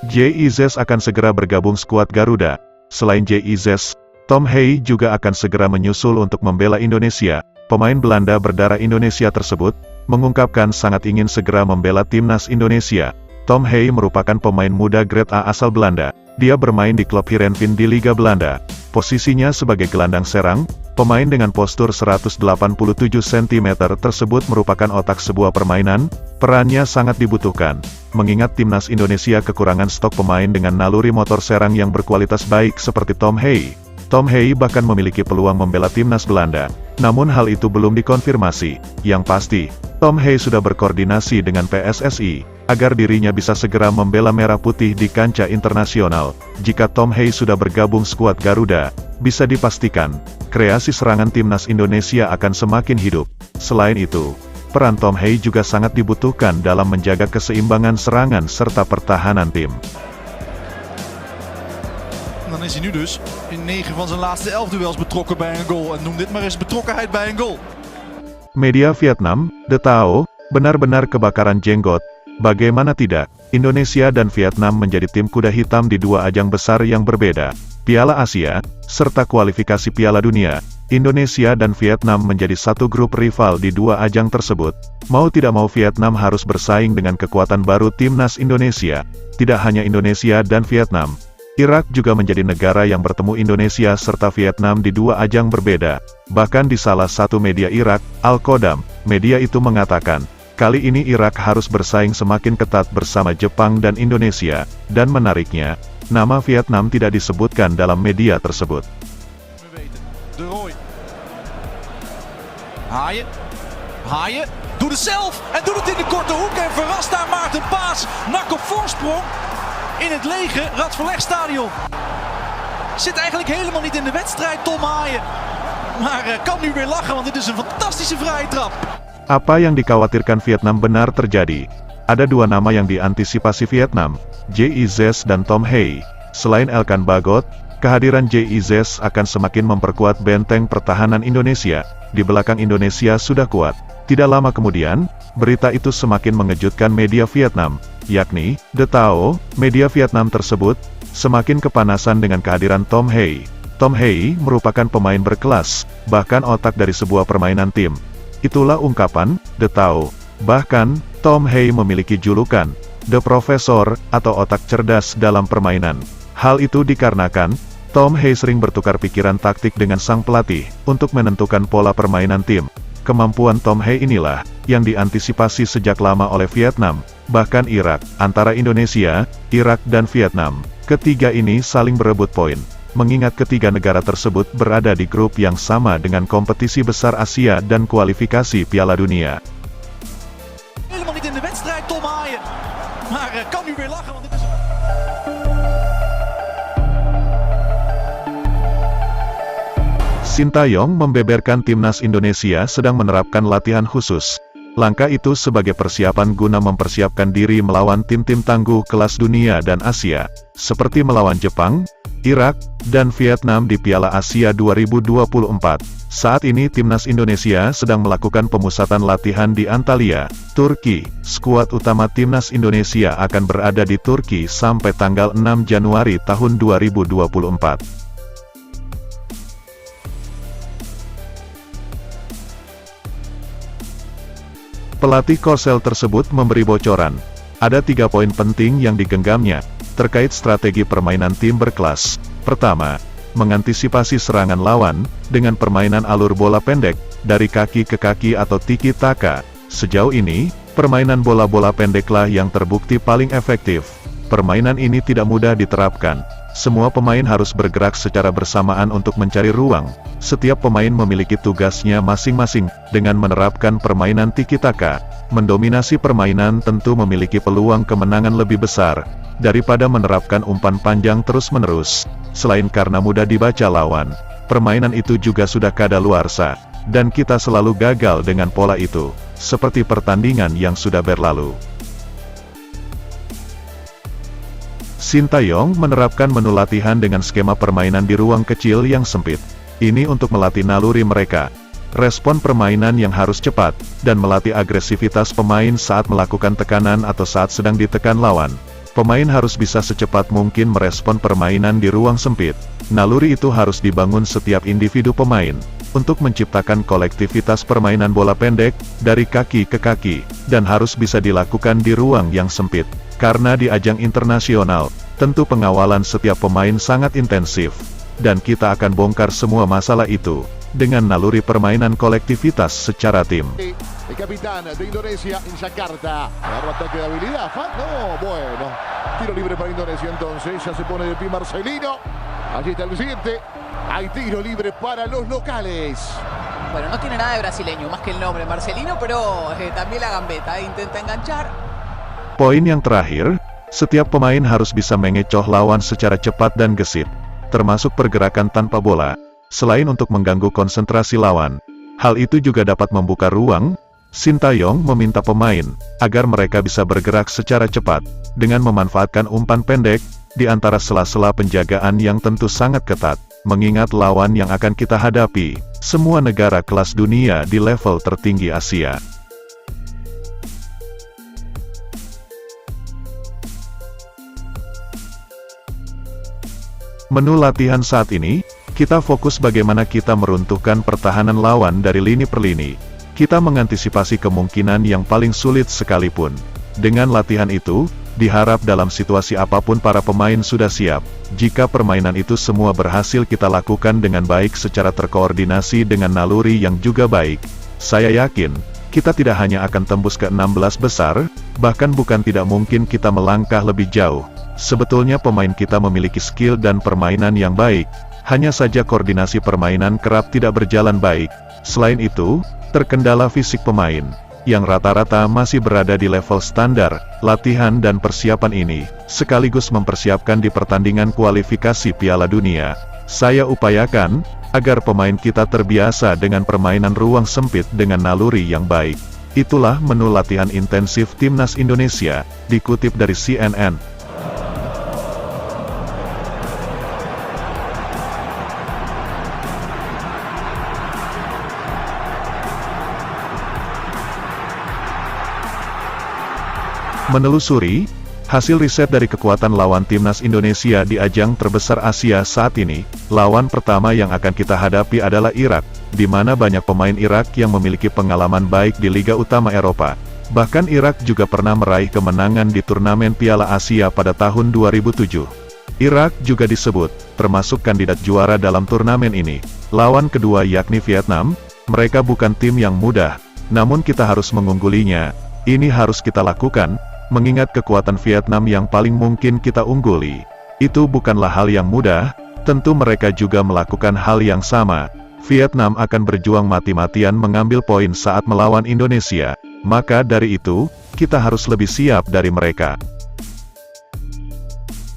JIZ akan segera bergabung skuad Garuda. Selain JIZ, Tom Hey juga akan segera menyusul untuk membela Indonesia. Pemain Belanda berdarah Indonesia tersebut mengungkapkan sangat ingin segera membela timnas Indonesia. Tom Hey merupakan pemain muda grade A asal Belanda. Dia bermain di klub Heerenveen di Liga Belanda. Posisinya sebagai gelandang serang, pemain dengan postur 187 cm tersebut merupakan otak sebuah permainan. Perannya sangat dibutuhkan, mengingat timnas Indonesia kekurangan stok pemain dengan naluri motor serang yang berkualitas baik seperti Tom Hey. Tom Hey bahkan memiliki peluang membela timnas Belanda, namun hal itu belum dikonfirmasi. Yang pasti, Tom Hey sudah berkoordinasi dengan PSSI, agar dirinya bisa segera membela Merah Putih di kancah internasional. Jika Tom Hey sudah bergabung skuad Garuda, bisa dipastikan, kreasi serangan timnas Indonesia akan semakin hidup. Selain itu, peran Tom Hey juga sangat dibutuhkan dalam menjaga keseimbangan serangan serta pertahanan tim. Dan is hij nu dus in 9 van zijn laatste 11 duels betrokken bij een goal. En noem dit maar eens betrokkenheid bij een goal. Media Vietnam, The Tao, benar-benar kebakaran jenggot. Bagaimana tidak, Indonesia dan Vietnam menjadi tim kuda hitam di dua ajang besar yang berbeda. Piala Asia, serta kualifikasi Piala Dunia. Indonesia dan Vietnam menjadi satu grup rival di dua ajang tersebut. Mau tidak mau Vietnam harus bersaing dengan kekuatan baru timnas Indonesia. Tidak hanya Indonesia dan Vietnam, Irak juga menjadi negara yang bertemu Indonesia serta Vietnam di dua ajang berbeda. Bahkan di salah satu media Irak, Al-Qadam, media itu mengatakan, kali ini Irak harus bersaing semakin ketat bersama Jepang dan Indonesia, dan menariknya, nama Vietnam tidak disebutkan dalam media tersebut. De Roy. Haaien, doet het zelf en doet het in de korte hoek en verrast daar Maarten Paas. NAC op voorsprong in het lege Radverlegstadion. Zit eigenlijk helemaal niet in de wedstrijd Tom Haaien, maar kan nu weer lachen want dit is een fantastische vrije trap. Apa yang dikhawatirkan Vietnam benar terjadi. Ada dua nama yang diantisipasi Vietnam, JIZ dan Tom Hey. Selain Elkan Bagot, kehadiran JIZ akan semakin memperkuat benteng pertahanan Indonesia. Di belakang Indonesia sudah kuat. Tidak lama kemudian, berita itu semakin mengejutkan media Vietnam, yakni The Tao. Media Vietnam tersebut semakin kepanasan dengan kehadiran Tom Hey. Tom Hey merupakan pemain berkelas, bahkan otak dari sebuah permainan tim. Itulah ungkapan The Tao. Bahkan, Tom Hey memiliki julukan The Professor atau otak cerdas dalam permainan. Hal itu dikarenakan Tom Hey sering bertukar pikiran taktik dengan sang pelatih untuk menentukan pola permainan tim. Kemampuan Tom Hey inilah yang diantisipasi sejak lama oleh Vietnam, bahkan Irak. Antara Indonesia, Irak dan Vietnam, ketiga ini saling berebut poin, mengingat ketiga negara tersebut berada di grup yang sama dengan kompetisi besar Asia dan kualifikasi Piala Dunia. Helemaal niet in de wedstrijd Tom Haaien, maar kan nu weer lachen want dit is... Sintayong membeberkan timnas Indonesia sedang menerapkan latihan khusus. Langkah itu sebagai persiapan guna mempersiapkan diri melawan tim-tim tangguh kelas dunia dan Asia, seperti melawan Jepang, Irak, dan Vietnam di Piala Asia 2024. Saat ini timnas Indonesia sedang melakukan pemusatan latihan di Antalya, Turki. Skuad utama timnas Indonesia akan berada di Turki sampai tanggal 6 Januari tahun 2024. Pelatih Korsel tersebut memberi bocoran. Ada 3 poin penting yang digenggamnya, terkait strategi permainan tim berkelas. Pertama, mengantisipasi serangan lawan, dengan permainan alur bola pendek, dari kaki ke kaki atau tiki-taka. Sejauh ini, permainan bola-bola pendeklah yang terbukti paling efektif. Permainan ini tidak mudah diterapkan. Semua pemain harus bergerak secara bersamaan untuk mencari ruang. Setiap pemain memiliki tugasnya masing-masing. Dengan menerapkan permainan tiki-taka, mendominasi permainan tentu memiliki peluang kemenangan lebih besar daripada menerapkan umpan panjang terus-menerus. Selain karena mudah dibaca lawan, permainan itu juga sudah kadaluarsa, dan kita selalu gagal dengan pola itu, seperti pertandingan yang sudah berlalu. Sintayong menerapkan menu latihan dengan skema permainan di ruang kecil yang sempit. Ini untuk melatih naluri mereka, respon permainan yang harus cepat, dan melatih agresivitas pemain saat melakukan tekanan atau saat sedang ditekan lawan. Pemain harus bisa secepat mungkin merespon permainan di ruang sempit. Naluri itu harus dibangun setiap individu pemain, untuk menciptakan kolektivitas permainan bola pendek, dari kaki ke kaki, dan harus bisa dilakukan di ruang yang sempit. Karena di ajang internasional, tentu pengawalan setiap pemain sangat intensif. Dan kita akan bongkar semua masalah itu, dengan naluri permainan kolektivitas secara tim. El capitán de Indonesia en Jakarta. Agarra ataque de habilidad. No, bueno. Tiro libre para Indonesia entonces. Ya se pone de pie Marcelino. Allí está el siguiente. Hay tiro libre para los locales. Bueno, no tiene nada de brasileño, más que el nombre Marcelino, pero también la gambeta. Intenta enganchar. Poin yang terakhir, setiap pemain harus bisa mengecoh lawan secara cepat dan gesit, termasuk pergerakan tanpa bola, selain untuk mengganggu konsentrasi lawan. Hal itu juga dapat membuka ruang. Sintayong meminta pemain agar mereka bisa bergerak secara cepat, dengan memanfaatkan umpan pendek di antara sela-sela penjagaan yang tentu sangat ketat, mengingat lawan yang akan kita hadapi, semua negara kelas dunia di level tertinggi Asia. Menu latihan saat ini, kita fokus bagaimana kita meruntuhkan pertahanan lawan dari lini per lini. Kita mengantisipasi kemungkinan yang paling sulit sekalipun. Dengan latihan itu, diharap dalam situasi apapun para pemain sudah siap. Jika permainan itu semua berhasil kita lakukan dengan baik secara terkoordinasi dengan naluri yang juga baik, saya yakin, kita tidak hanya akan tembus ke 16 besar, bahkan bukan tidak mungkin kita melangkah lebih jauh. Sebetulnya pemain kita memiliki skill dan permainan yang baik, hanya saja koordinasi permainan kerap tidak berjalan baik. Selain itu, terkendala fisik pemain, yang rata-rata masih berada di level standar. Latihan dan persiapan ini, sekaligus mempersiapkan di pertandingan kualifikasi Piala Dunia. Saya upayakan, agar pemain kita terbiasa dengan permainan ruang sempit dengan naluri yang baik. Itulah menu latihan intensif Timnas Indonesia, dikutip dari CNN. Menelusuri hasil riset dari kekuatan lawan Timnas Indonesia di ajang terbesar Asia saat ini, lawan pertama yang akan kita hadapi adalah Irak, di mana banyak pemain Irak yang memiliki pengalaman baik di Liga Utama Eropa. Bahkan Irak juga pernah meraih kemenangan di turnamen Piala Asia pada tahun 2007. Irak juga disebut termasuk kandidat juara dalam turnamen ini. Lawan kedua yakni Vietnam, mereka bukan tim yang mudah, namun kita harus mengunggulinya. Ini harus kita lakukan, mengingat kekuatan Vietnam yang paling mungkin kita ungguli. Itu bukanlah hal yang mudah, tentu mereka juga melakukan hal yang sama. Vietnam akan berjuang mati-matian mengambil poin saat melawan Indonesia, maka dari itu, kita harus lebih siap dari mereka.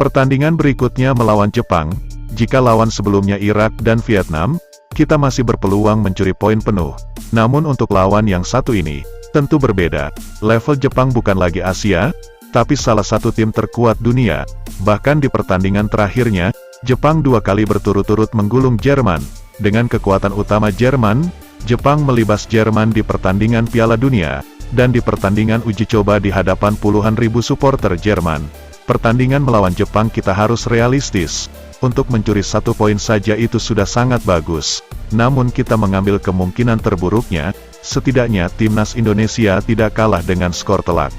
Pertandingan berikutnya melawan Jepang. Jika lawan sebelumnya Irak dan Vietnam, kita masih berpeluang mencuri poin penuh. Namun untuk lawan yang satu ini, tentu berbeda. Level Jepang bukan lagi Asia, tapi salah satu tim terkuat dunia. Bahkan di pertandingan terakhirnya, Jepang 2 kali berturut-turut menggulung Jerman. Dengan kekuatan utama Jerman, Jepang melibas Jerman di pertandingan Piala Dunia, dan di pertandingan uji coba di hadapan puluhan ribu supporter Jerman. Pertandingan melawan Jepang kita harus realistis. Untuk mencuri 1 poin saja itu sudah sangat bagus. Namun kita mengambil kemungkinan terburuknya, setidaknya Timnas Indonesia tidak kalah dengan skor telak.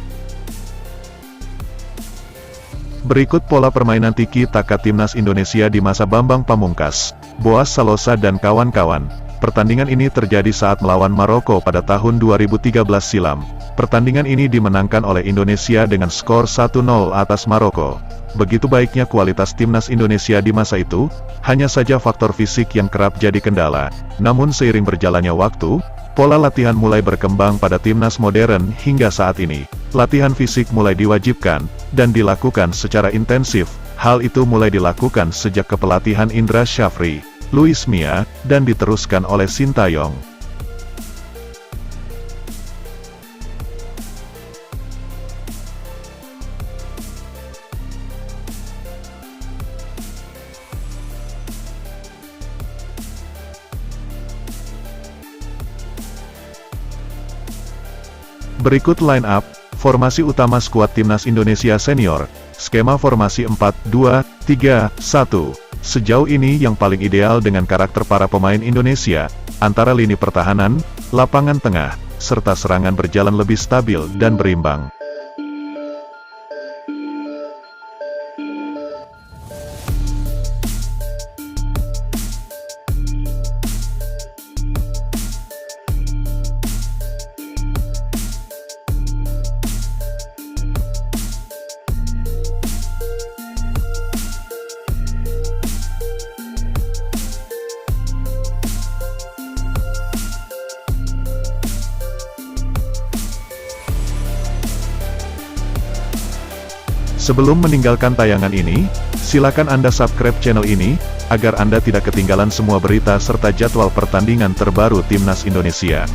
Berikut pola permainan tiki-taka Timnas Indonesia di masa Bambang Pamungkas, Boas Salosa dan kawan-kawan. Pertandingan ini terjadi saat melawan Maroko pada tahun 2013 silam. Pertandingan ini dimenangkan oleh Indonesia dengan skor 1-0 atas Maroko. Begitu baiknya kualitas Timnas Indonesia di masa itu, hanya saja faktor fisik yang kerap jadi kendala. Namun seiring berjalannya waktu, pola latihan mulai berkembang pada Timnas modern hingga saat ini. Latihan fisik mulai diwajibkan, dan dilakukan secara intensif. Hal itu mulai dilakukan sejak kepelatihan Indra Syafri, Luis Mia, dan diteruskan oleh Sintayong. Berikut line up Formasi utama skuad Timnas Indonesia Senior, skema formasi 4-2-3-1. Sejauh ini yang paling ideal dengan karakter para pemain Indonesia, antara lini pertahanan, lapangan tengah, serta serangan berjalan lebih stabil dan berimbang. Sebelum meninggalkan tayangan ini, silakan Anda subscribe channel ini, agar Anda tidak ketinggalan semua berita serta jadwal pertandingan terbaru Timnas Indonesia.